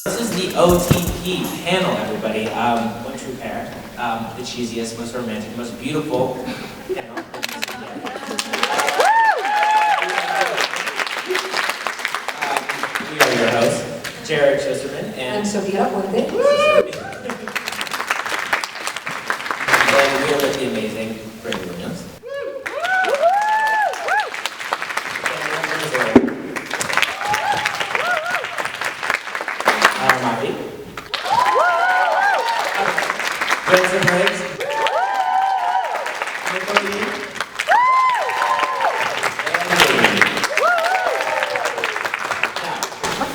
This is the OTP panel, everybody. One true pair. The cheesiest, most romantic, most beautiful panel. We are your hosts, Jarrod Shusterman and Sofia Lapuente. And we are with the amazing Brittany N. Tahereh Mafi. Ransom Riggs. Nicola Yoon.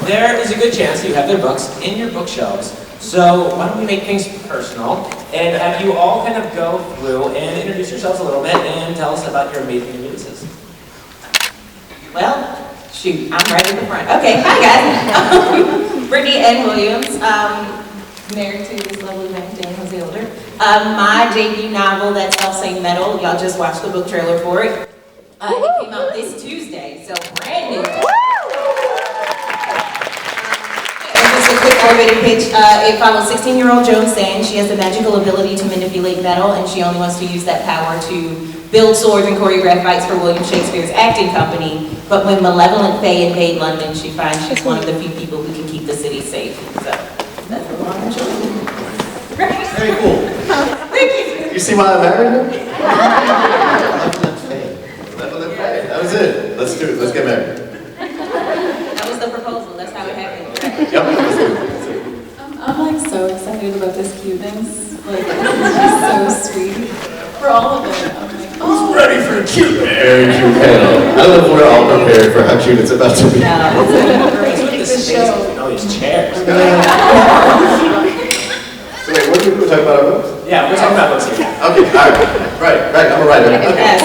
There is a good chance you have their books in your bookshelves. So why don't we make things personal and have you all kind of go through and introduce yourselves a little bit and tell us about your amazing releases. Well, shoot, I'm right in the front. Okay, hi guys. Brittany N. Williams, married to this lovely man, Dan Jose Older. My debut novel, that's Self-Same Metal, y'all just watched the book trailer for it. It came out this Tuesday, so brand new. Just a quick elevator pitch. It follows 16-year-old Joan Sand. She has the magical ability to manipulate metal, and she only wants to use that power to build swords and choreograph fights for William Shakespeare's acting company. But when malevolent Fae invade London, she finds she's one of the few people who can keep the city safe. So that's a long short. Very cool. Thank you. You see why I married her? Malevolent Fae. Malevolent Fae. That was it. Let's do it. Let's get married. That was the proposal. That's how it happened. Yep. Let's do it. I'm like so excited about this cuteness. Like, it's just so sweet. For all of it. I'm like, Who's ready for a cute man? Very cute panel. I don't know if we're all prepared for how cute it's about to be. No, it's That's what this space with all these chairs. So wait, what are we talking about our books? Yeah, we're talking about books here. Okay, all right. Right, I'm a writer. Okay.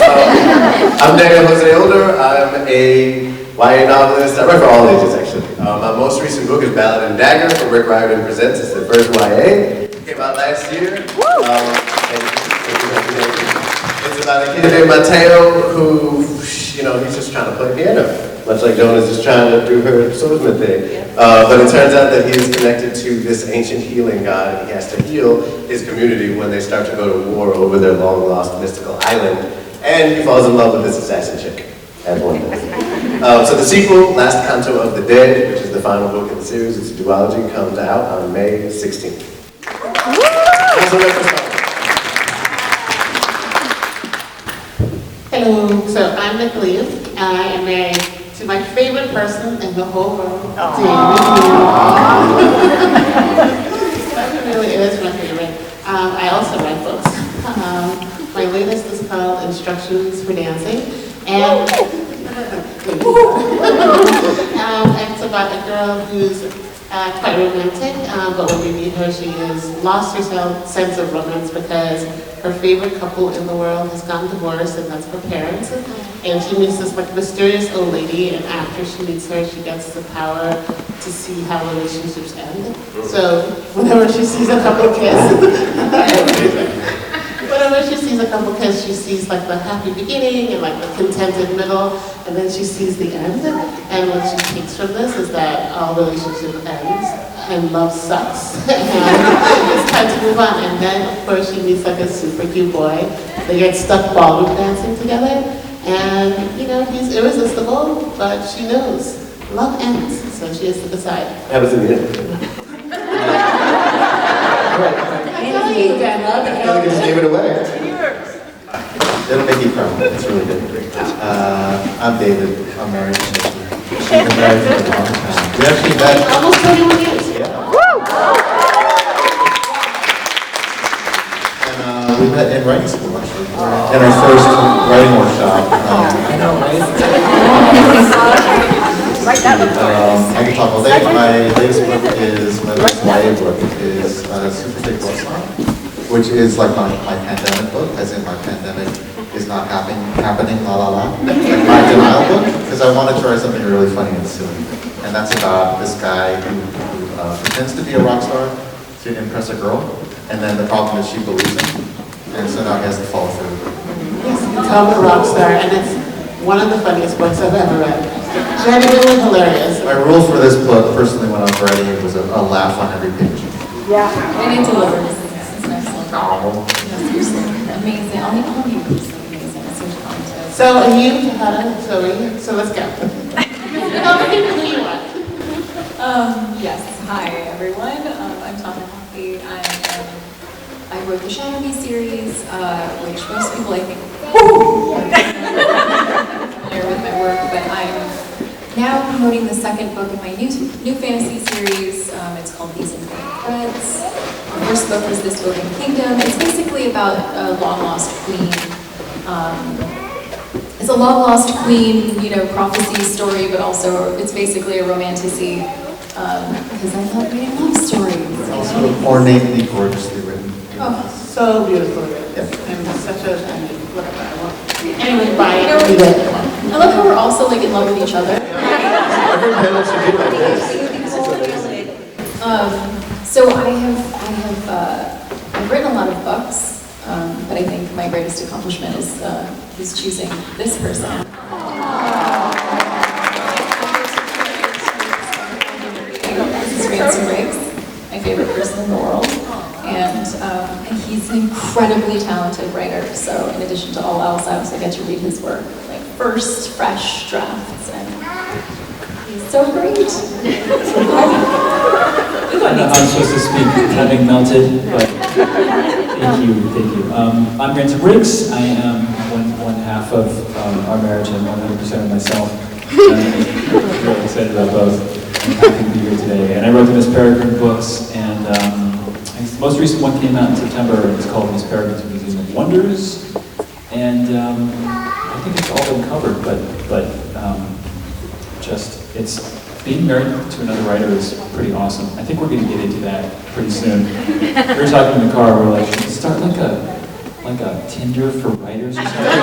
I'm Nicola Jose Older. I'm a YA novelist. I write for all ages, actually. My most recent book is Ballad and Dagger from Rick Riordan Presents. It's the first YA. It came out last year. It's about a kid named Mateo who, you know, he's just trying to play piano. Much like Joan is just trying to do her swordsman thing. But it turns out that he is connected to this ancient healing god, and he has to heal his community when they start to go to war over their long-lost mystical island. And he falls in love with this assassin chick, as one does. So the sequel, Last Canto of the Dead, which is the final book in the series, it's a duology, comes out on May 16th. Hello, so I'm Nicola Yoon. I am married to my favorite person in the whole world, That really is my favorite. I also write books. My latest is called Instructions for Dancing, and it's about a girl who's quite romantic, but when we meet her, she has lost her sense of romance because her favorite couple in the world has gone divorced, and that's her parents. And she meets this like mysterious old lady, and after she meets her, she gets the power to see how relationships end. So whenever she sees a couple kiss, she sees like the happy beginning and like the contented middle, and then she sees the end. And what she takes from this is that all relationship ends and love sucks, and it's time to move on. And then of course she meets like a super cute boy. They get stuck ballroom dancing together, and you know, he's irresistible, but she knows love ends, so she has to decide. That was in the end. I just gave it away. It'll make you cry. It's really good. I'm David. I'm married to Nikki. She's been married for a long time. We actually met. Almost 21 years. Yeah. And we met in writing school, actually. In our first writing workshop. I know, right? I can talk all day. My latest book is, my latest YA book is Super Fake Love Song, which is like my pandemic book, as in my pandemic is not happening, la la la. Like my denial book, because I wanted to write something really funny and silly. And that's about this guy who pretends to be a rock star to impress a girl, and then the problem is she believes him, and so now he has to follow through. Yes, you become a rock star, and it's one of the funniest books I've ever read. genuinely hilarious. My rule for this book, personally, when I was writing it, was a laugh on every page. And it delivers. It's an excellent. Oh. Seriously, amazing. All of you books are amazing. It's so talented. So, and you, Tahereh, so let's go. Tell people who you are. Yes. Hi, everyone. I'm Sofia Lapuente. I wrote the Shadow Me series, which most people, I think, are familiar with my work, but I'm now promoting the second book in my new fantasy series. It's called These Infinite Threads. The first book was This Broken Kingdom. It's basically about a long-lost queen. It's a long-lost queen, prophecy story, but also it's basically a romanticy, because I love reading love stories. Also ornately, gorgeously written. Oh, so beautiful. Yeah. And such a, look at that one. Anyway, buy it, read it. I love how we're also like in love with each other. Every panel should be like this. So I've written a lot of books, but I think my greatest accomplishment is choosing this person. This is Ransom Riggs, my favorite person in the world, and he's an incredibly talented writer. So in addition to all else, I also get to read his work, like first fresh drafts, and he's so great. I'm supposed to speak having melted, but thank you. I'm Ransom Riggs. I am one half of our marriage and 100% of myself. I'm really excited about both. I'm happy to be here today. And I wrote the Miss Peregrine books, and the most recent one came out in September, and it's called Miss Peregrine's Museum of Wonders. And I think it's all been covered, but it's being married to another writer is pretty awesome. I think we're going to get into that pretty soon. We were talking in the car, we're like, should we start like a Tinder for writers or something?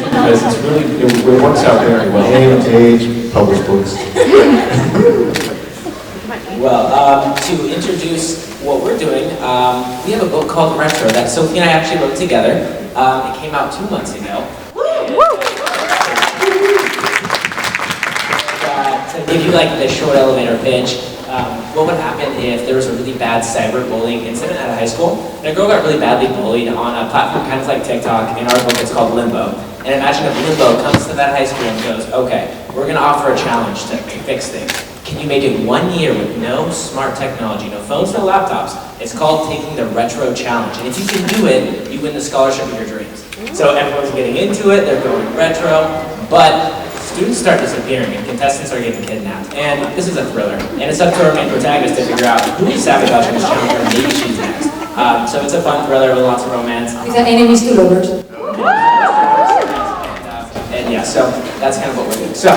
Because it's really, it works out very well. Age, published books. Well, to introduce what we're doing, we have a book called Retro that Sophie and I actually wrote together. It came out 2 months ago. To give you like the short elevator pitch, what would happen if there was a really bad cyberbullying incident at a high school, and a girl got really badly bullied on a platform kind of like TikTok. In our book, it's called Limbo. And imagine if Limbo comes to that high school and goes, okay, we're going to offer a challenge to fix things. Can you make it 1 year with no smart technology, no phones, no laptops? It's called taking the Retro Challenge. And if you can do it, you win the scholarship of your dreams. So everyone's getting into it, they're going retro, but students start disappearing and contestants are getting kidnapped. And this is a thriller. And it's up to our main protagonist to figure out who is sabotaging this challenge and maybe she's next. So it's a fun thriller with lots of romance. Is that enemies to lovers? And yeah, so that's kind of what we're doing. So,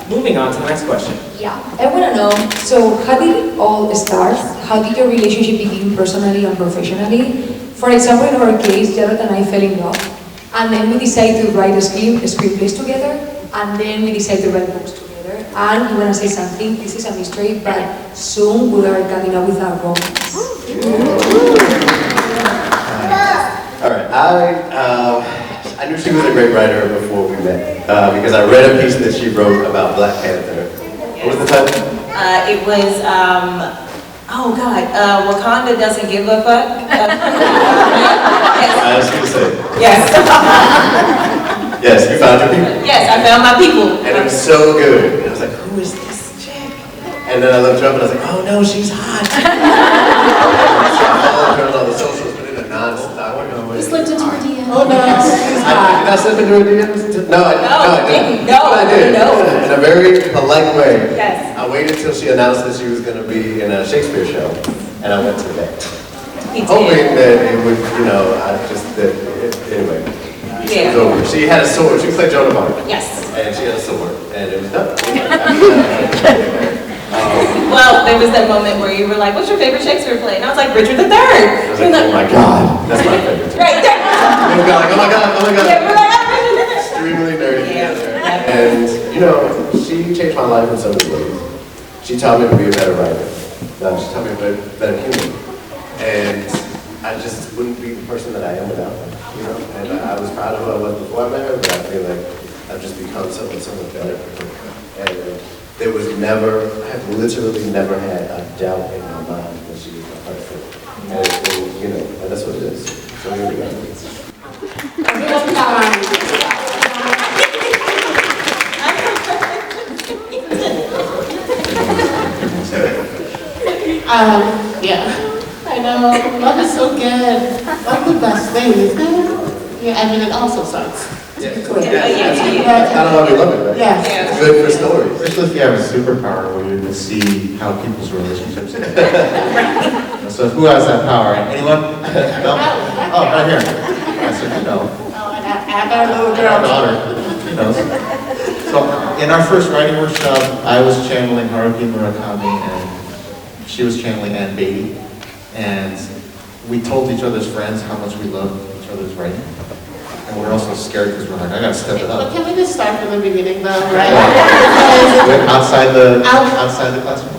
moving on to the next question. Yeah, I want to know, so how did it all start? How did your relationship begin personally and professionally? For example, in our case, Jarrod and I fell in love. And then we decided to write screenplays together. And then we decided to write books together. And you want to say something? This is a mystery, but soon we are coming up with our romance. All right, I knew she was a great writer before we met because I read a piece that she wrote about Black Panther. What was the title? It was, oh God, Wakanda Doesn't Give a Fuck. Yes. I was going to say. Yes. Yes, you found your people. Yes, I found my people. And it was so good. And I was like, who is this chick? And then I looked her up and I was like, oh no, she's hot. So I followed her on all the socials, but in a non-stop. He slipped into her DM. Oh no, she's hot. Did I slip into her DMs? No, I didn't. No, I did. no. In a very polite way. Yes. I waited till she announced that she was going to be in a Shakespeare show, and I went to that. Hoping that it would, anyway. She was over. She had a sword. She played Joan of Arc. Yes. And she had a sword, and it was done. Well, there was that moment where you were like, what's your favorite Shakespeare play? And I was like, Richard III. I was like, oh my God, that's my favorite. Right there. We were like, oh my God. Yeah, we're like, oh, Richard III. Extremely nerdy Yeah. together. And, she changed my life in so many ways. She taught me to be a better writer. She taught me to be a better human. And I just wouldn't be the person that I am without her, And I was proud of what I was before I met her, but I feel like I've just become want someone better for her. And there was never, I've literally never had a doubt in my mind that she was my perfect. And you know, and that's what it is. So here we go. Yeah, I know. Love is so good. Love the best thing, isn't it? Yeah, I mean, it also sucks. Yeah. It's I don't know why we love it, right? Yeah. It's good for stories. Especially if you have a superpower where you can see how people's relationships end. So who has that power? Anyone? No? Oh, right here. I said, you know. Oh, and I got a little Our girl. daughter. She knows. So in our first writing workshop, I was channeling Haruki Murakami and she was channeling Ann Beatty. And we told each other's friends how much we loved each other's writing. And we're also scared because we're like, I gotta step it But up. can we just start from the beginning though, right? Outside the classroom.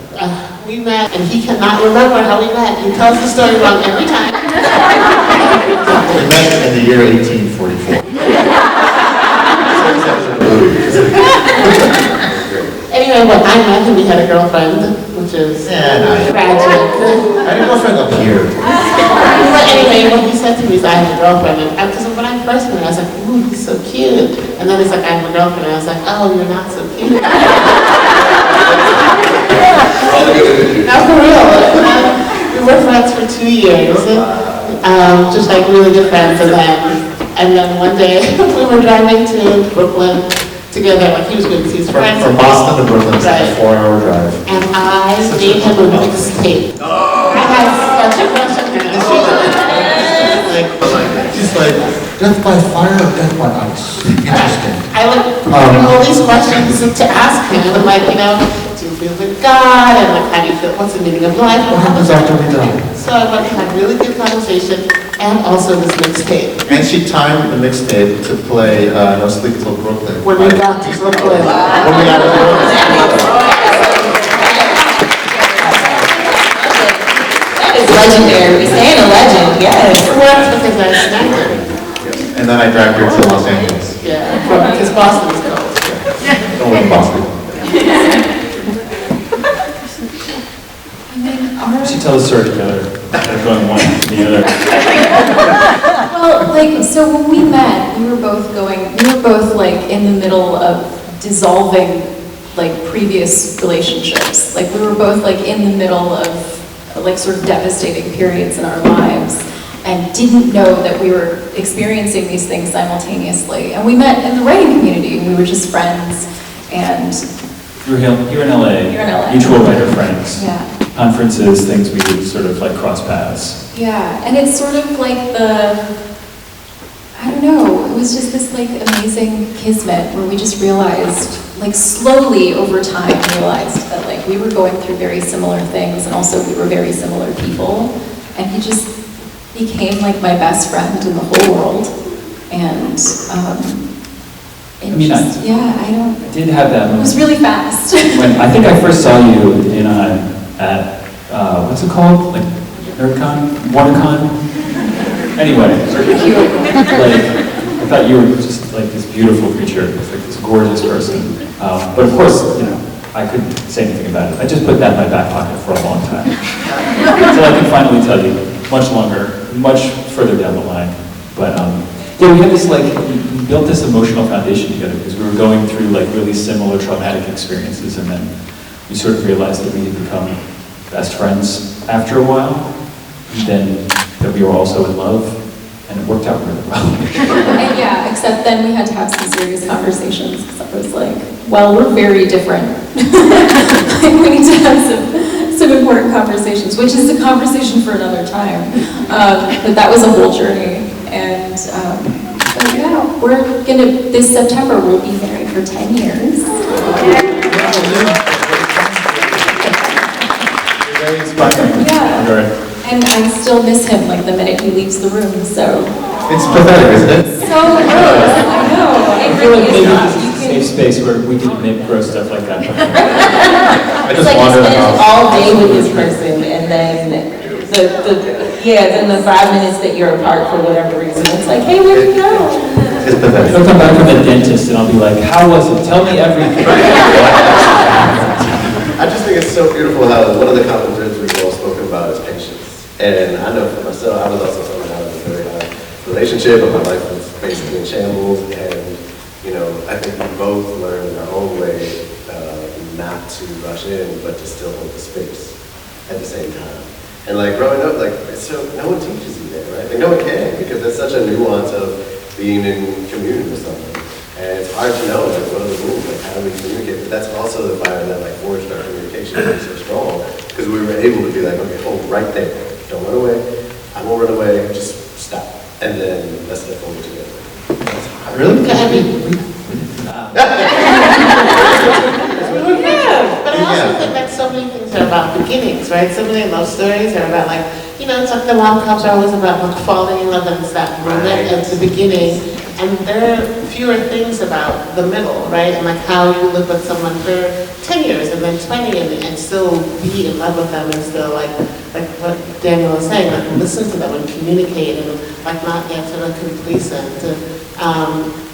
We met, and he cannot remember how we met. He tells the story wrong every time. We met in the year 1844. Anyway, when I met him, he had a girlfriend, which is tragic. I had a girlfriend up here. But anyway, what he said to me is, I have a girlfriend. And because when I first met him, I was like, ooh, he's so cute. And then he's like, I have a girlfriend. And I was like, oh, you're not so cute. Now for real. We were friends for 2 years. Just like really good friends. And then one day, we were driving to Brooklyn together, like he was going to see his friends. From Boston to Brooklyn, it's like a Right. 4-hour drive. And I made him a mixtape. I had such a crush on him. She's like, death by fire or death by ice? Interesting. I would all these questions to ask him, like, you know, do you feel with God? And like, how do you feel? What's the meaning of life? What happens after we die? So I went and had really good conversation, and also this mixtape. And she timed the mixtape to play No Sleep Till Brooklyn. When we got to Brooklyn. When we got to Brooklyn. That is legendary. We're saying a legend, yes. It worked because I snagged him. And then I dragged her to Los Angeles. Yeah, because Boston is cold. Don't live in Boston. We should tell the story together, instead of going one after the other. Well, like, so when we met, we were both like in the middle of dissolving like previous relationships. Like we were both like in the middle of like sort of devastating periods in our lives and didn't know that we were experiencing these things simultaneously. And we met in the writing community, and we were just friends, and You were here in LA. You're in LA. Mutual writer friends. yeah. Conferences, things we would sort of like cross paths. Yeah, and it's sort of like I don't know, it was just this like amazing kismet where we just realized, like slowly over time realized that like we were going through very similar things and also we were very similar people. And he just became like my best friend in the whole world. And I mean, I did have that it moment. was really fast. When I think I first saw you in at what's it called? Like NerdCon? WonderCon? Anyway, like I thought you were just like this beautiful creature, like this gorgeous person. But of course, you know, I couldn't say anything about it. I just put that in my back pocket for a long time. Until I can finally tell you, much longer, much further down the line. But yeah, we had this like, we built this emotional foundation together because we were going through like really similar traumatic experiences, and then we sort of realized that we had become best friends after a while, and then that we were also in love, and it worked out really well. And yeah, except then we had to have some serious conversations because I was like, well, we're very different. Like, we need to have some important conversations, which is a conversation for another time. But that was a whole journey. And but yeah, we're gonna, this September, we'll be married for 10 years. Very inspiring. Yeah. And I still miss him like the minute he leaves the room, so. It's pathetic, isn't it? So gross, I know. I feel like maybe this is a safe space where we can make gross stuff like that. I It's just like you wandered spend around. all day with this person, and then then the 5 minutes that you're apart for whatever reason, it's like, hey, where'd you go? It's pathetic. He'll come back from the dentist and I'll be like, how was it? Tell me everything. I just think it's so beautiful how one of the common threads we've all spoken about is patience. And I know for myself, I was also someone out of a very high relationship, but my life was basically in shambles. And, you know, I think we both learned in our own way not to rush in, but to still hold the space at the same time. And like growing up, like, so no one teaches you that, right? Like no one can, because that's such a nuance of being in community with someone. And it's hard to know, like, what are the rules, like, how do we communicate? But that's also the fire that, like, forged our communication to be so strong, because we were able to be like, okay, hold right there. Don't run away. I won't run away. Just stop. And then let's step forward together. Really? Yeah, but I also think that so many things are about beginnings, right? So many love stories are about like, you know, it's like the rom-coms are always about like falling in love and it's that moment at the beginning. And there are fewer things about the middle, right? And like how you live with someone for 10 years and then 20 and still be in love with them and still like what Daniel was saying, like listen to them and communicate and like not get sort of complacent.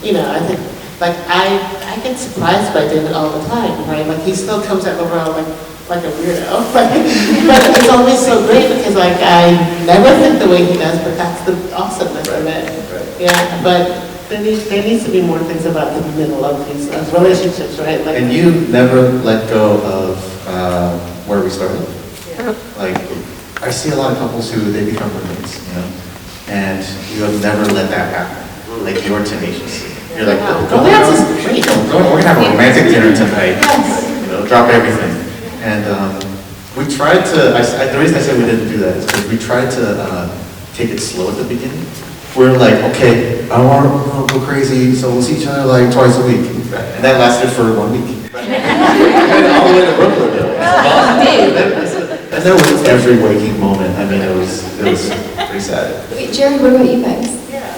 You know, I think like I get surprised by David all the time, right? Like he still comes at the world like a weirdo. But it's always so great because like I never think the way he does, but that's the awesomeness of it. Yeah, but there needs to be more things about the middle of these relationships, right? Like, and you never let go of where we started. Like I see a lot of couples who they become roommates, you know, and you have never let that happen. Like you're tenacious. You're like, we're gonna have a romantic dinner tonight. You know, drop everything. And we tried to. The reason I said we didn't do that is because we tried to take it slow at the beginning. We're like, okay, I don't want to go crazy, so we'll see each other like twice a week. And that lasted for 1 week. All the way to Brooklyn, though. And that was every waking moment. I mean, it was pretty sad. Wait, Jerry, what about you guys?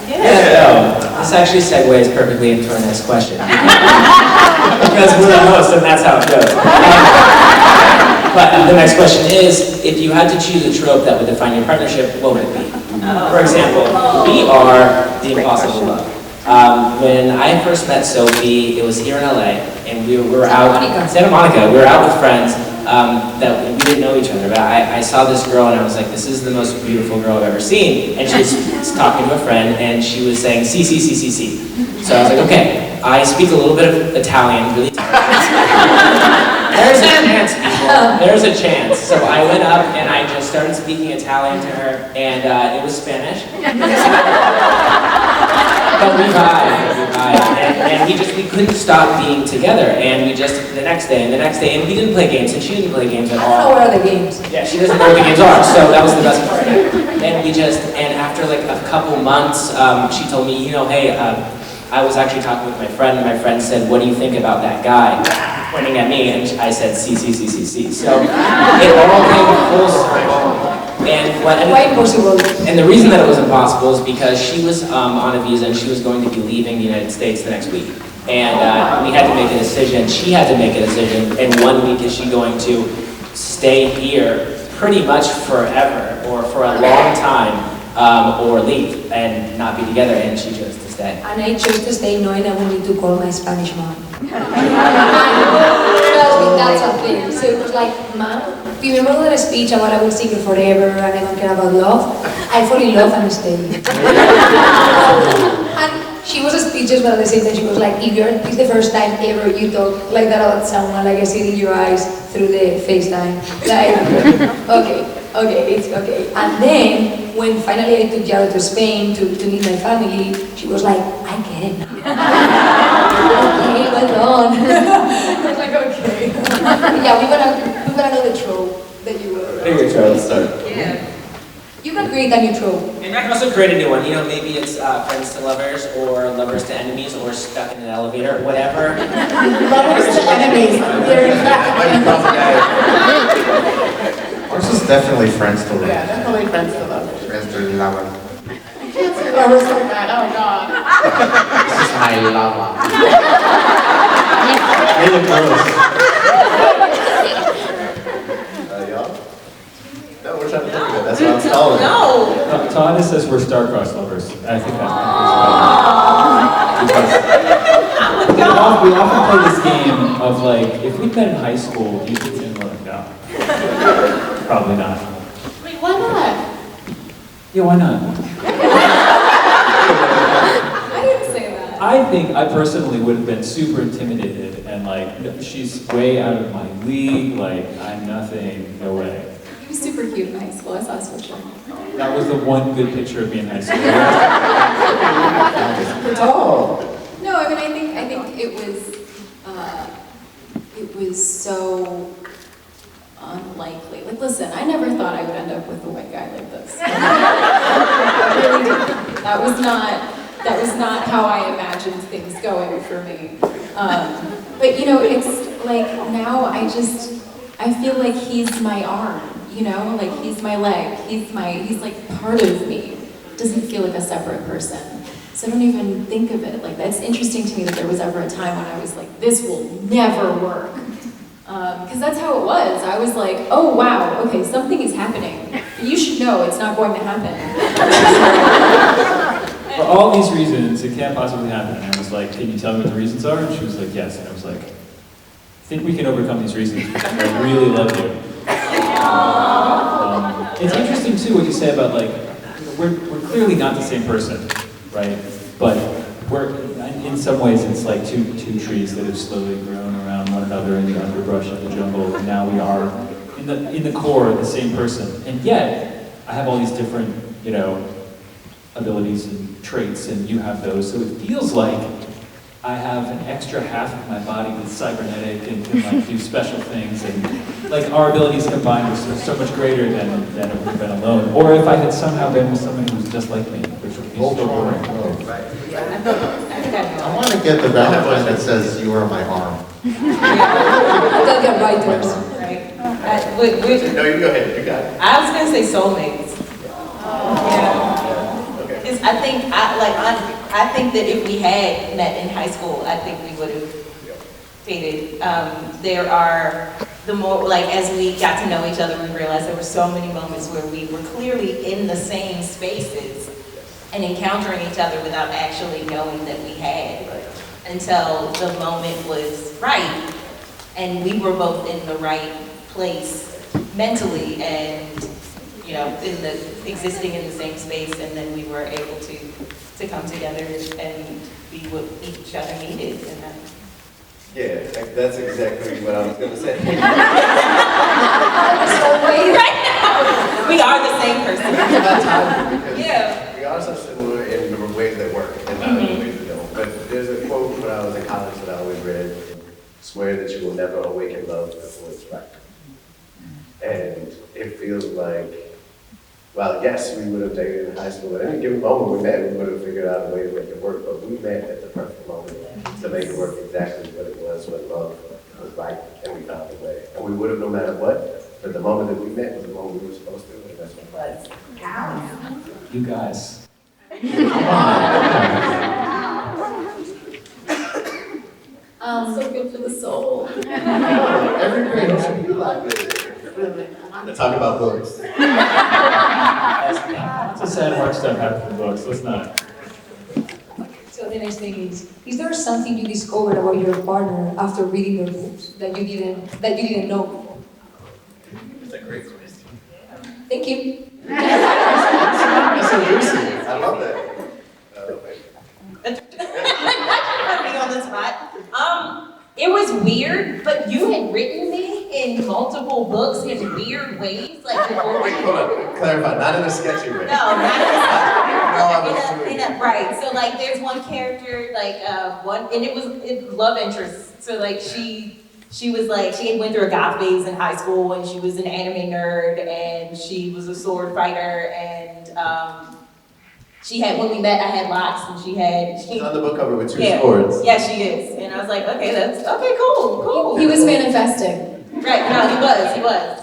This actually segues perfectly into our next question. Because we're the host and that's how it goes. But the next question is, if you had to choose a trope that would define your partnership, what would it be? For example, we are the impossible love. When I first met Sophie, it was here in LA, and we were out in Santa Monica. We were out with friends that we didn't know each other, but I saw this girl and I was like, this is the most beautiful girl I've ever seen. And she was talking to a friend and she was saying, C. So I was like, okay, I speak a little bit of Italian, really. There's a chance, people. There's a chance. So I went up and I just started speaking Italian to her, and it was Spanish. But we vibed. And we couldn't stop being together. And we just, the next day, and we didn't play games, and she didn't play games at all. I don't know what are the games. Yeah, she doesn't know what the games are, so that was the best part. And after like a couple months, she told me, you know, hey, I was actually talking with my friend, and my friend said, what do you think about that guy? Pointing at me, and I said, C. So it all came full circle. Why impossible? And the reason that it was impossible is because she was on a visa and she was going to be leaving the United States the next week. And we had to make a decision. She had to make a decision. In 1 week, is she going to stay here pretty much forever or for a long time, or leave and not be together? And she chose to stay. And I chose to stay knowing I would need to call my Spanish mom. That's a thing. So it was like, Mom, do you remember that speech about I will sing you forever and I don't care about love? I fall in love and stay. And she was speechless, but at the same time she was like, it's the first time ever you talk like that about someone, like I see it in your eyes through the FaceTime. Like, okay, it's okay. And then, when finally I took Jarrod to Spain to meet my family, she was like, I get it now. Okay, well done. I was like, okay. Yeah, we're gonna know the trope that you were. Figure trope, start. Yeah. You can create a new trope. And I can also create a new one. You know, maybe it's friends to lovers, or lovers to enemies, or stuck in an elevator, whatever. lovers to enemies. Ours is definitely friends to love. Yeah, definitely friends to lovers. Friends to love. You can't say lovers like that. Oh God. This is my lava. They look gross. Y'all? No, we're trying to think of it. That's what I'm calling. Todd says we're star-crossed lovers. I think that's We often play this game of like, if we met in high school, do you think you'd let him go? Probably not. Wait, why not? Yeah, why not? I didn't say that. I think I personally would have been super intimidated and like, she's way out of my league, like, I'm nothing, no way. He was super cute in high school. I saw his picture. That was the one good picture of me in high school. Oh. No, I mean, I think it was so unlikely. Like, listen, I never thought I would end up with a white guy like this. I really didn't. That was not how I imagined things going for me. But you know, it's like now I feel like he's my arm. You know, like he's my leg. He's like part of me. Doesn't feel like a separate person. So I don't even think of it like that. It's interesting to me that there was ever a time when I was like, this will never work. Because that's how it was. I was like, oh wow, okay, something is happening. But you should know it's not going to happen. For all these reasons, it can't possibly happen. And I was like, can you tell me what the reasons are? And she was like, yes. And I was like, I think we can overcome these reasons. I really love you. It's interesting too what you say about like, we're clearly not the same person, right? But we're, in some ways it's like two trees that have slowly grown around one another in the underbrush of the jungle, and now we are in the core the same person. And yet, I have all these different, you know, abilities and traits, and you have those, so it feels like I have an extra half of my body that's cybernetic and can like do special things, and like our abilities combined are so much greater than it would have been alone. Or if I had somehow been with someone who was just like me, which would be so boring. I want to get the Valentine that says, you are my arm. They'll get writers. Right. No, you go ahead. You got it. I was gonna say soulmates. Yeah. Okay. Because I think that if we had met in high school, I think we would have dated. There are, the more, like, as we got to know each other, we realized there were so many moments where we were clearly in the same spaces and encountering each other without actually knowing that we had, until the moment was right, and we were both in the right place mentally, and you know, existing in the same space, and then we were able to come together and be what each other needed. And Yeah, that's exactly what I was going to say. right now, we are the same person. Yeah. We are so similar in the ways that work and not in the ways that don't. But there's a quote when I was in college that I always read: "Swear that you will never awaken love before it's right." And it feels like, well, yes, we would have dated in high school. At any given moment we met, we would have figured out a way to make it work. But we met at the perfect moment to make it work exactly what it was when love was right, and we found a way. And we would have no matter what. But the moment that we met was the moment we were supposed to, and that's what it was. You guys. So good for the soul. Everybody should be like this. To talk about books. Lots of sad hard stuff happened in books, let's not. So the next thing is there something you discovered about your partner after reading your books that you didn't know? That's a great question. Thank you. That's so juicy. I love that. Put me on the spot. It was weird, but you had written me in multiple books in weird ways, like before. Wait, hold on. Clarify, not in a sketchy way. No, not in a right. So like, there's one character, like and it was love interest. So like, she was like, she had went through a goth phase in high school, and she was an anime nerd, and she was a sword fighter, and she had, when we met, I had locks, and she's on the book cover with two swords. Yeah, she is. And I was like, okay, cool. He was manifesting. Right, no, he was.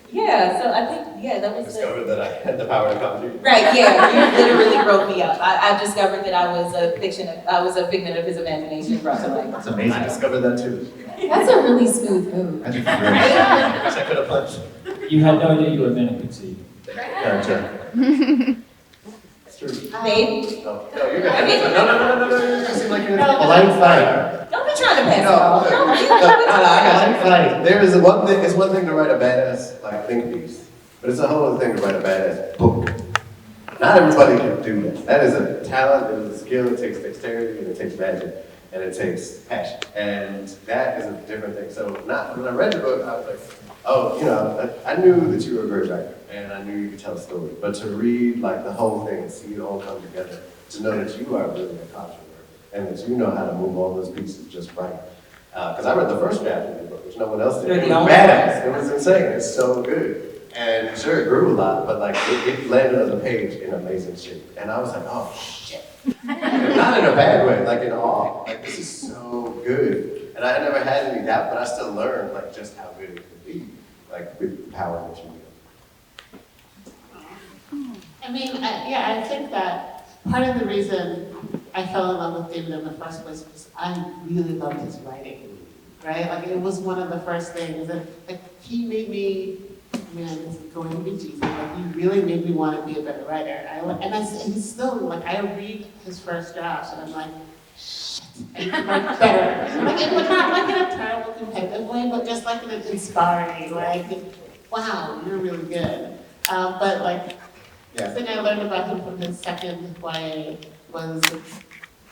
Yeah, so I think, that was Discovered that I had the power to come to you. Right, yeah, you literally broke me up. I discovered that I was a figment of his imagination brought to life. That's amazing. I discovered that too. That's a really smooth move. I think you're great. I wish I could have punched. You had no idea you were a Manic Pixie character. It's true. Babe? No, you're good. No. You seem like you're Polite fight. Don't be trying to pass it No, off. no, I got you. There is one thing. It's one thing to write a badass like think piece, but it's a whole other thing to write a badass book. Not everybody can do that. That is a talent. It is a skill. It takes dexterity and it takes magic and it takes passion, and that is a different thing. So, when I read the book, I was like, oh, I knew that you were a great writer, and I knew you could tell a story. But to read like the whole thing and see it all come together, to know that you are really a conjurer, and that you know how to move all those pieces just right. Because I read the first draft of the book, which no one else did. You're It the was only badass. It was insane. It's so good. And sure, it grew a lot, but like it landed on the page in amazing shape. And I was like, oh shit. And not in a bad way, like in awe. Like this is so good. And I never had any doubt, but I still learned like just how good it could be, like with the power that you wield. I mean, I think that part of the reason I fell in love with David in the first place was I really loved his writing, right? Like it was one of the first things that like he made me, man, this is going to be cheesy, but he really made me want to be a better writer. And he's still, like, I read his first drafts and I'm like, shit, I can write better. Like, not like in a terrible competitive way, but just like in an inspiring, like, wow, you're really good. But like, the thing I learned about him from his second YA was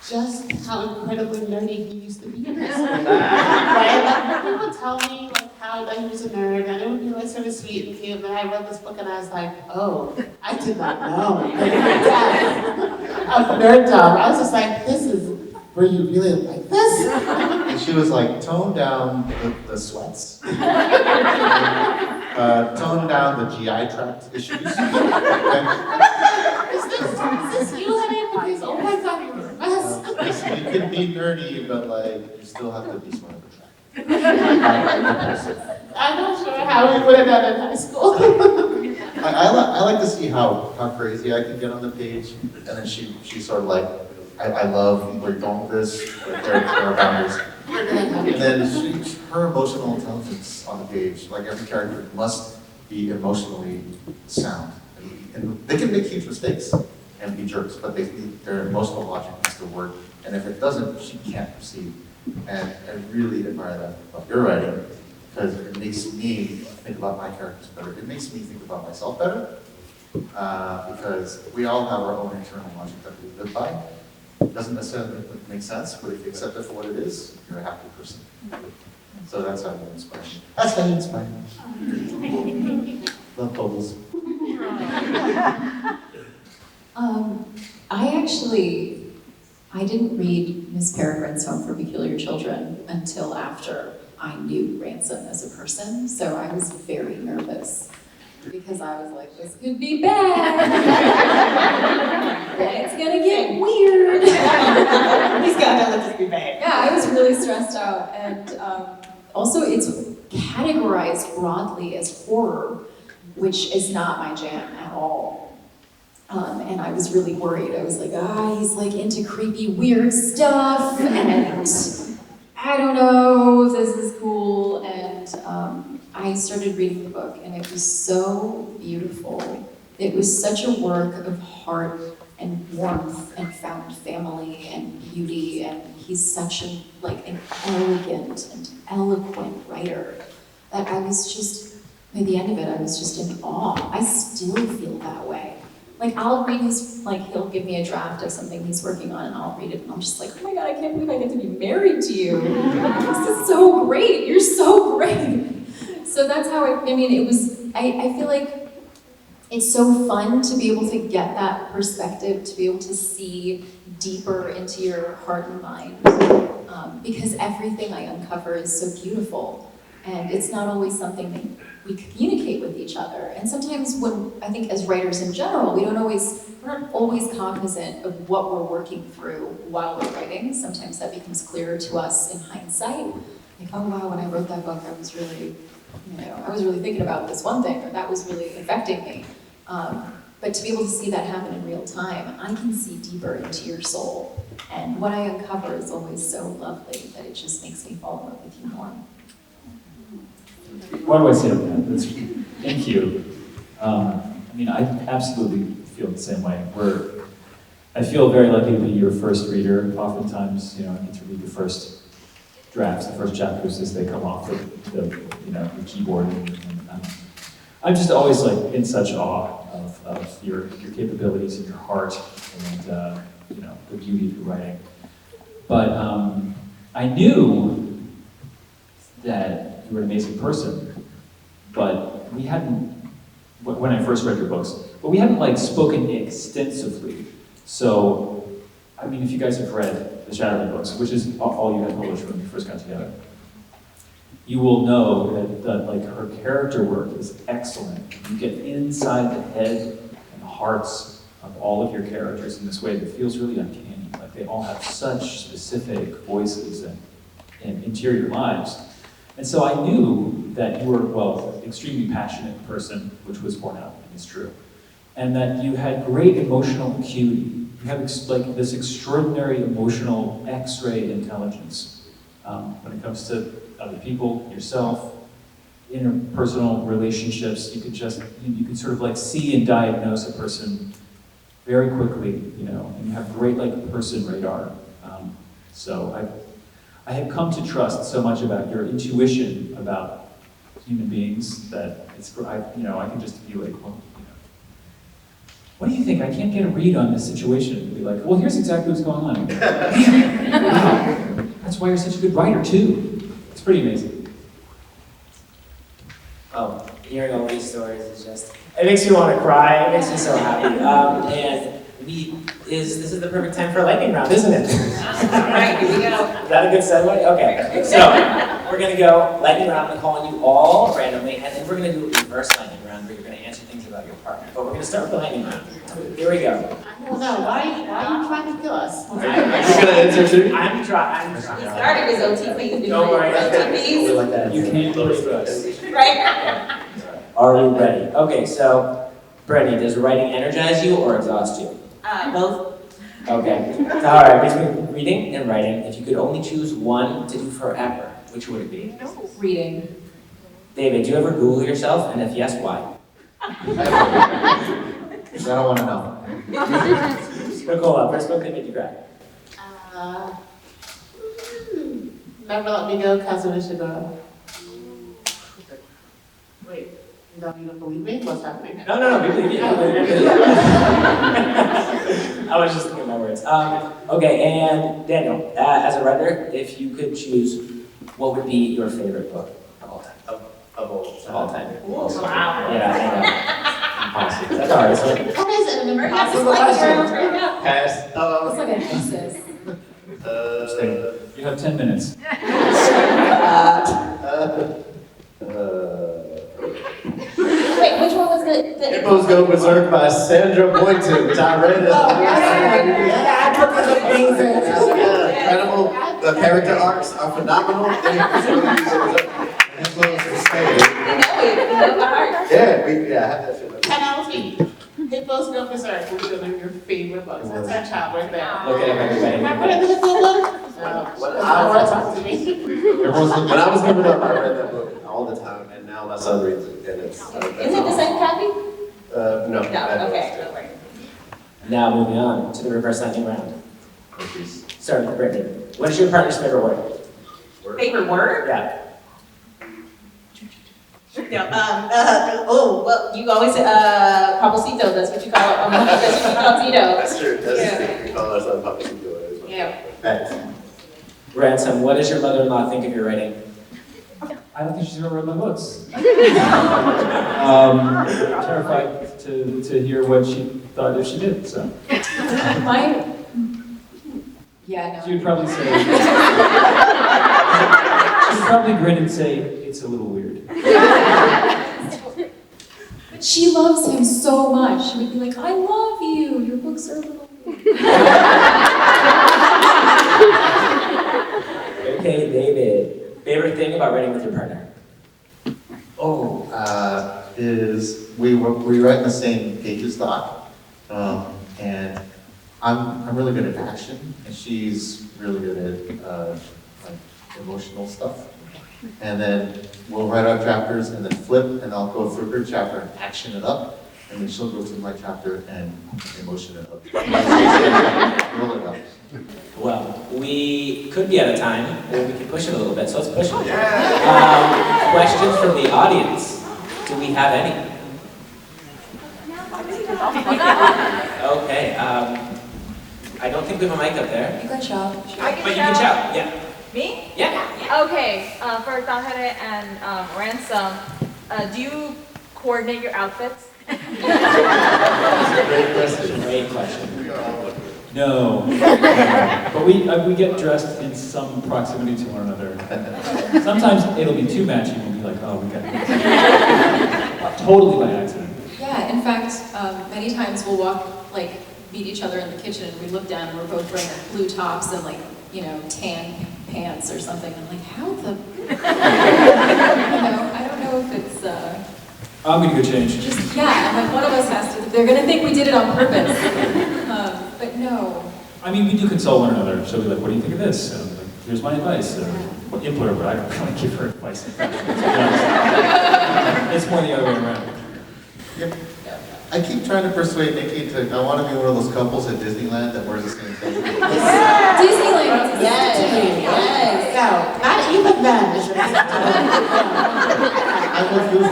just how incredibly nerdy he used to be in high school. Right? Like, people would tell me like how he was a nerd, and it would be like sort of sweet and cute. And then I read this book and I was like, oh, I did not know. Of nerd talk. I was just like, were you really like this? And she was like, tone down the sweats. Tone down the GI tract issues. Is this you, honey? Because, oh my God, you're a mess. Listen, you can be nerdy, but like, you still have to be smart and I'm not sure how we would have done in high school. I like to see how crazy I can get on the page, and then she's sort of like, I love where you're going with this, but there are boundaries. And then her emotional intelligence on the page, like every character must be emotionally sound. And they can make huge mistakes and be jerks, but their emotional logic needs to work. And if it doesn't, she can't proceed. And I really admire that about your writing, because it makes me think about my characters better. It makes me think about myself better, because we all have our own internal logic that we live by. It doesn't necessarily make sense, but if you accept it for what it is, you're a happy person. So that's how you inspire me. That's how you inspire me. Love bubbles. I didn't read Miss Peregrine's Home for Peculiar Children until after I knew Ransom as a person, so I was very nervous. Because I was like, this could be bad. It's gonna get weird. He's gotta let this be bad. Yeah, I was really stressed out. And also it's categorized broadly as horror, which is not my jam at all. And I was really worried. I was like, he's like into creepy, weird stuff, and I don't know if this is cool. And I started reading the book, and it was so beautiful. It was such a work of heart and warmth and found family and beauty, and he's such an elegant and eloquent writer that I was just, by the end of it, I was just in awe. I still feel that way. Like, I'll read he'll give me a draft of something he's working on, and I'll read it, and I'm just like, oh my God, I can't believe I get to be married to you. This is so great. You're so great. So that's how I feel like it's so fun to be able to get that perspective, to be able to see deeper into your heart and mind, because everything I uncover is so beautiful, and it's not always something that we communicate with each other. And sometimes I think as writers in general, we're not always cognizant of what we're working through while we're writing. Sometimes that becomes clearer to us in hindsight. Like, oh wow, when I wrote that book, I was really thinking about this one thing, or that was really affecting me. But to be able to see that happen in real time, I can see deeper into your soul. And what I uncover is always so lovely that it just makes me fall in love with you more. What do I say to that? Thank you. I absolutely feel the same way. I feel very lucky to be your first reader. Oftentimes, I get to read the first drafts, the first chapters as they come off the keyboard. And I'm just always like in such awe of your capabilities and your heart and the beauty of your writing. But I knew that you were an amazing person, but we hadn't, when I first read your books, but we hadn't like spoken extensively. So, I mean, if you guys have read the Shatterman books, which is all you had published when we first got together, you will know that like her character work is excellent. You get inside the head and the hearts of all of your characters in this way that feels really uncanny. Like they all have such specific voices and interior lives. And so I knew that you were, well, an extremely passionate person, which was borne out and is true. And that you had great emotional acuity. You have like this extraordinary emotional X-ray intelligence when it comes to other people, yourself, interpersonal relationships. You could sort of like see and diagnose a person very quickly, and you have great like person radar. So I have come to trust so much about your intuition about human beings that I can just be like, well, what do you think? I can't get a read on this situation. And be like, well, here's exactly what's going on. Wow, that's why you're such a good writer too. It's pretty amazing. Oh, hearing all these stories is just, it makes me want to cry. It makes me so happy. And this is the perfect time for a lightning round, isn't it? All right, here we go. Is that a good segue? Okay. So, we're going to go lightning round. I'm calling you all randomly, and then we're going to do a reverse lightning round where you're going to answer things about your partner. But we're going to start with the lightning round. Here we go. I don't know, why are you trying to kill us? You're gonna answer too? I'm trying. He started his OTPs. Don't worry. OTPs. Like that. You can't believe us. Right? Are we ready? Okay, so, Brittany, does writing energize you or exhaust you? Both. Okay. Tahereh, between reading and writing, if you could only choose one to do forever, which would it be? Reading. David, do you ever Google yourself? And if yes, why? I don't want to know. Nicola, first book that made you cry. Never Let Me Go, Kazuo Ishiguro. Wait, you don't believe me? What's happening? No, we believe you. I was just thinking my words. Okay, and Daniel, as a writer, if you could choose, what would be your favorite book of all time? Of all time. Wow. Yeah, I know. Impossible. That's hard, isn't it? That is an impossible Like question. Pass. It's like a thesis. You have 10 minutes. Wait, which one was the Hippos Go Berserk by Sandra Boynton. Which I read it. That book is amazing. Incredible. The character arcs are phenomenal. Yeah, I have that shit. Penalty. Hippos Go Berserk, which is one of your favorite books. That's our child right there. Look at everybody. Remember the Hippo book? I want to talk to me. When I was growing up, I read that book all the time, and now my son reads it, and it's. Is it the same copy? No. No, okay. Don't worry. Now moving on to the reverse lightning round. Starting with Brittany. What is your partner's favorite word? Favorite word? Yeah. No, well, you always say, Papacito, that's what you call it. That's what you call Tito. That's true. That's true. We call our son Papacito. Yeah. Thanks. Ransom, what does your mother-in-law think of your writing? I don't think she's ever read my books. Terrified to hear what she thought if she did, so. Yeah, She would probably say, she'd probably grin and say, it's a little weird. But she loves him so much. She would be like, I love you. Your books are a little weird. Okay, David. Favorite thing about writing with your partner? Is we write in the same pages doc, and I'm really good at action, and she's really good at like emotional stuff. And then we'll write our chapters and then flip, and I'll go through her chapter and action it up, and then she'll go through my chapter and emotion it up. Roll it up. Well, we could be out of time, or we could push it a little bit, so let's push it. Questions from the audience? Do we have any? Okay, I don't think we have a mic up there. You can shout. But you can shout, yeah. Me? Yeah. Okay, for Tahereh and Ransom, do you coordinate your outfits? Great question. Great question. We are all looking. No. But we get dressed in some proximity to one another. Sometimes it'll be too matching, we'll be like, oh, we got it. Totally by accident. Yeah, in fact, many times we'll walk, like, meet each other in the kitchen, and we look down, and we're both wearing blue tops and, like, you know, tan pants or something. I'm like, how the... you know, I don't know if it's, I'm gonna go change. just, yeah, I'm like, one of us has to, they're gonna think we did it on purpose. But no. I mean, we do consult one another. She'll be like, what do you think of this? And I'm like, here's my advice. What input, but I don't really give her advice. It's more the other way around. Yep. I keep trying to persuade Nikki to, I want to be one of those couples at Disneyland that wears the same thing. Disneyland. Yes. No, not even then. I'm with you. We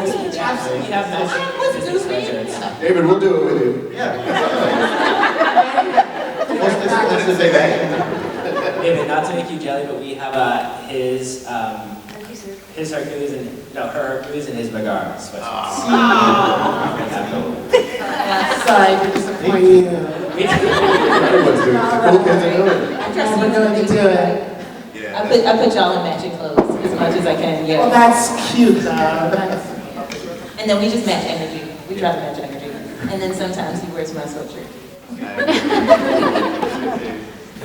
have matching business sweatshirts. David, we'll do it with you. Yeah. Most expensive thing. David, not to make you jelly, but we have his Hercules and, no, her Hercules and his Magar sweatshirts. Sorry to disappoint you. Everyone's doing it. The cool kids are doing it. We're going to do it. Yeah. I put y'all in matching clothes as much as I can, Well, yeah. that's cute, though. And then we just match energy. We try to match energy. And then sometimes he wears my sweatshirt.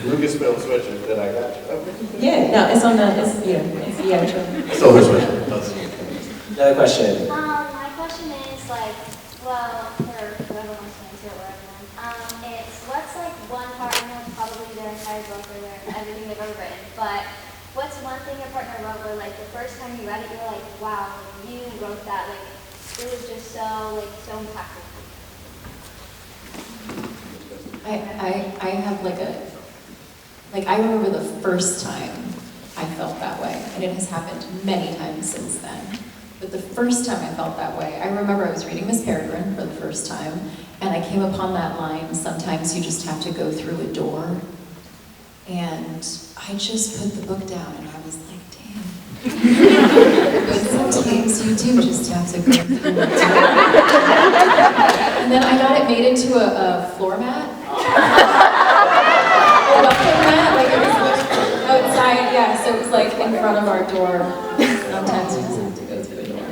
Lucasfilm sweatshirt that I got. Yeah, no, it's on the, it's true. Stole her sweatshirt. Another question. My question is like, well, for whoever wants to answer it or everyone, it's what's like one part, I know it's probably the entire book or everything they've ever written, but what's one thing your partner wrote where like the first time you read it, you're like, wow, like, you wrote that, like, it was just so, like, so impactful. I have I remember the first time I felt that way, and it has happened many times since then. But the first time I felt that way, I remember I was reading Miss Peregrine for the first time, and I came upon that line, sometimes you just have to go through a door. And I just put the book down, and I was like, damn. But sometimes you do just have to go through a door. And then I got it made into a floor mat. Like it was outside, yeah, so it was like in front of our door. Sometimes you just have to go through a door.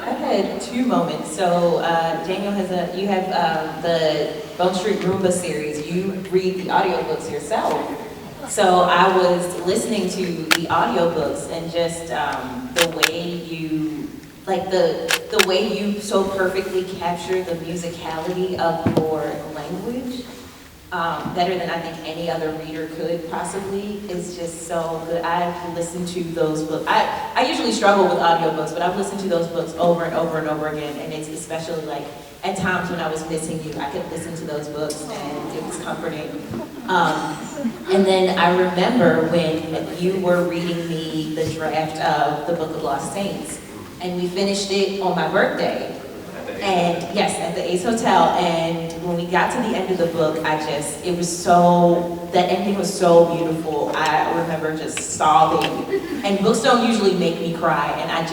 I've had two moments. So Daniel you have the Bone Street Roomba series. You read the audiobooks yourself. So I was listening to the audiobooks and just the way you, like the way you so perfectly capture the musicality of your language. Better than I think any other reader could possibly, is just so good. I've listened to those books. I usually struggle with audiobooks, but I've listened to those books over and over and over again, and it's especially like at times when I was missing you, I could listen to those books and it was comforting. And then I remember when you were reading me the draft of the Book of Lost Saints, and we finished it on my birthday. And yes, at the Ace Hotel, and when we got to the end of the book, that ending was so beautiful. I remember just sobbing, and books don't usually make me cry, and I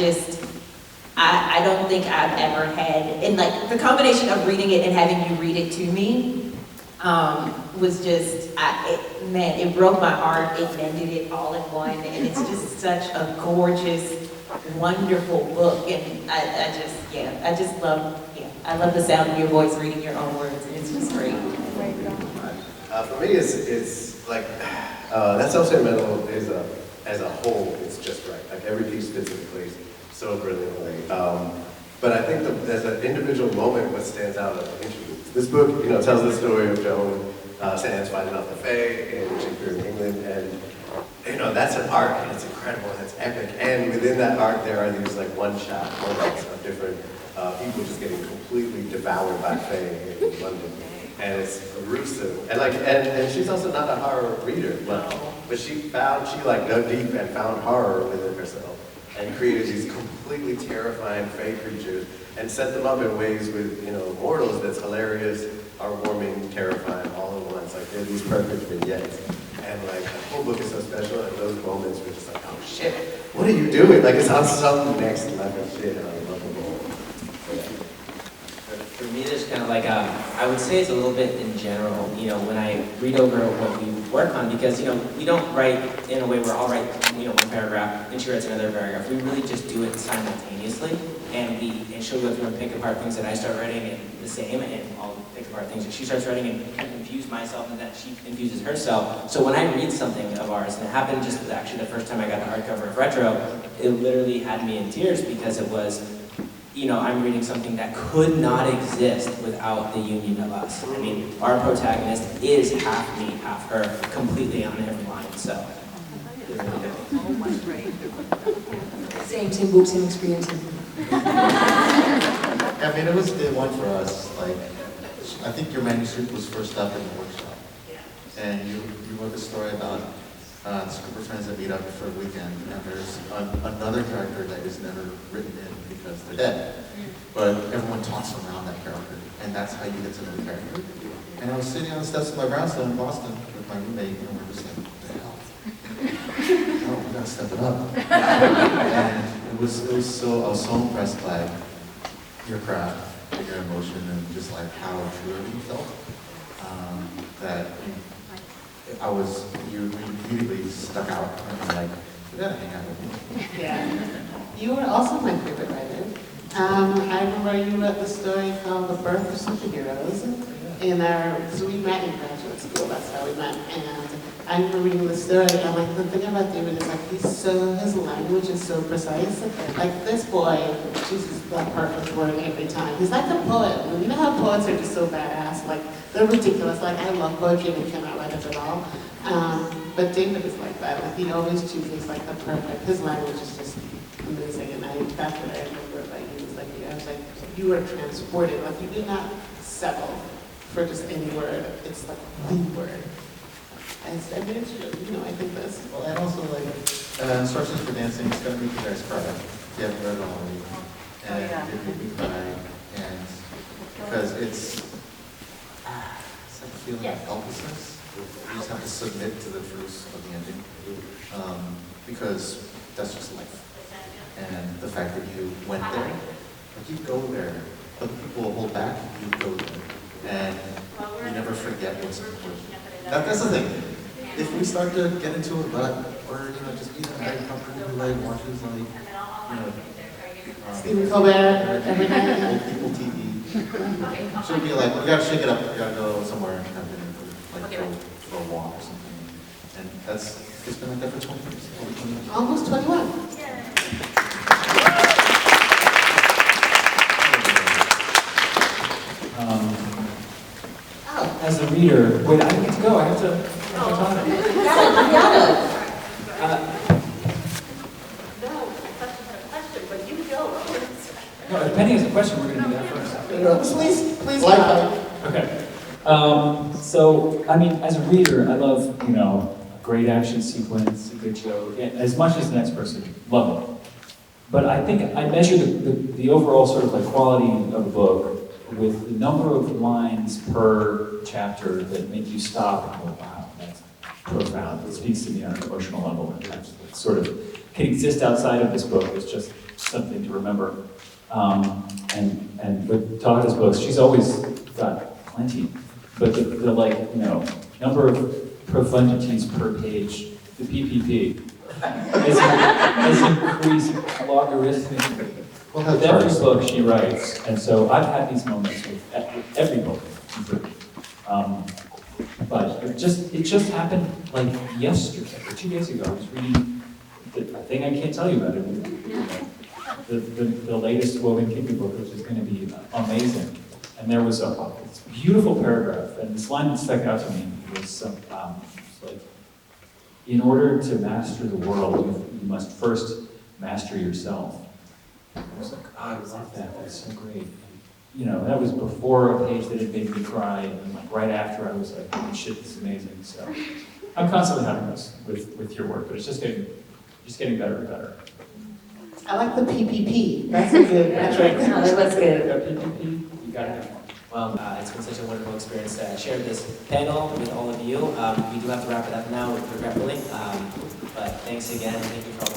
don't think I've ever had, and like the combination of reading it and having you read it to me was just, it broke my heart, it mended it all in one, and it's just such a gorgeous, wonderful book, and I love the sound of your voice reading your own words, and it's just great. For me, it's like, that self-sentimental is as a whole, it's just right. Like every piece fits into place so brilliantly. But I think there's an individual moment what stands out as an interlude. This book, tells the story of Joan Sands finding out the Fae in Shakespeare in England, and that's an arc, and it's incredible, and it's epic. And within that arc, there are these like one-shot moments of different people just getting completely devoured by Faye in London. And it's gruesome. And she's also not a horror reader, but she dug deep and found horror within herself and created these completely terrifying Fae creatures and set them up in ways with, mortals that's hilarious, heartwarming, terrifying, all at once. Like, they're these perfect vignettes. And the whole book is so special, and those moments were just like, oh shit, what are you doing? Like, it's on some next level shit, and I love it all. For me, there's kind of I would say it's a little bit in general, when I read over what we work on, because, we don't write in a way where I'll write, one paragraph, and she writes another paragraph. We really just do it simultaneously, and she'll go through and pick apart things that I start writing and the same, and I'll pick apart things that she starts writing and kind of confuse myself, and that she confuses herself. So when I read something of ours, and it happened just actually the first time I got the hardcover of Retro, it literally had me in tears because it was, I'm reading something that could not exist without the union of us. I mean, our protagonist is half me, half her, completely on every line, so. Same book, same experience. I mean, it was day one for us. I think your manuscript was first up in the workshop. And you wrote a story about this group of friends that meet up for a weekend, and there's another character that is never written in because they're dead. But everyone talks around that character, and that's how you get to know the character. And I was sitting on the steps of my brownstone in Boston with my roommate, and we're just like, what the hell? No, we gotta step it up. And I was so impressed by your craft and your emotion and just how true you felt, that you immediately stuck out and I'm like, you gotta hang out with me. Yeah. You were also my favorite writer. I remember you wrote the story called The Birth of Superheroes because we met in graduate school, that's how we met. And I remember reading the story, and the thing about David is his language is so precise. This boy chooses the perfect word every time. He's like a poet. You know how poets are just so badass? They're ridiculous. I love poetry and cannot write it at all. But David is like that. He always chooses the perfect. His language is just amazing, and that's what I remember about you. I was like, you were transported. You did not settle for just any word. It's the word. And it's true. I think this. Well, and also Instructions for Dancing is gonna make you guys cry. You haven't read it already, and it made me cry, and because it's like a feeling of helplessness. You just have to submit to the truths of the ending, because that's just life. And the fact that you went there, you go there. Other people will hold back, you go there. And you never forget what's important. That's the thing. If we start to get into a rut, or just be the very company who watches Stephen Colbert every night. Old people TV. She'll be like, we gotta shake it up, we gotta go somewhere and have dinner, for a walk or something. And it's been like that for 20 years. Over 20 years. Almost 21. As a reader, wait, I don't get to go. I have to talk. No, if Penny has a question, we're going to do that first. Please, Okay. So, as a reader, I love, a great action sequence, a good joke, as much as the next person. Love it. But I think I measure the overall sort of quality of a book with the number of lines per chapter that make you stop and go, wow, that's profound. It speaks to me on an emotional level. And it sort of can exist outside of this book. It's just something to remember. And with Tahereh's books, she's always got plenty. But the number of profundities per page, the PPP, has increased logarithmically. With every book she writes, and so I've had these moments with every book, but it just happened yesterday or 2 days ago. I was reading the thing I can't tell you about it, the latest Woven Kingdom book, which is going to be amazing. And there was a beautiful paragraph, and this line that stuck out to me was in order to master the world, you must first master yourself. I was like, oh, I love that, that's so great. You know, that was before a page that had made me cry, and like right after I was like, holy shit, this is amazing. So I'm constantly having this with your work, but it's just getting better and better. I like the PPP. That's a good metric. No, that was good. PPP, you gotta have one. Well, it's been such a wonderful experience to share this panel with all of you. We do have to wrap it up now, regretfully. But thanks again, and thank you for all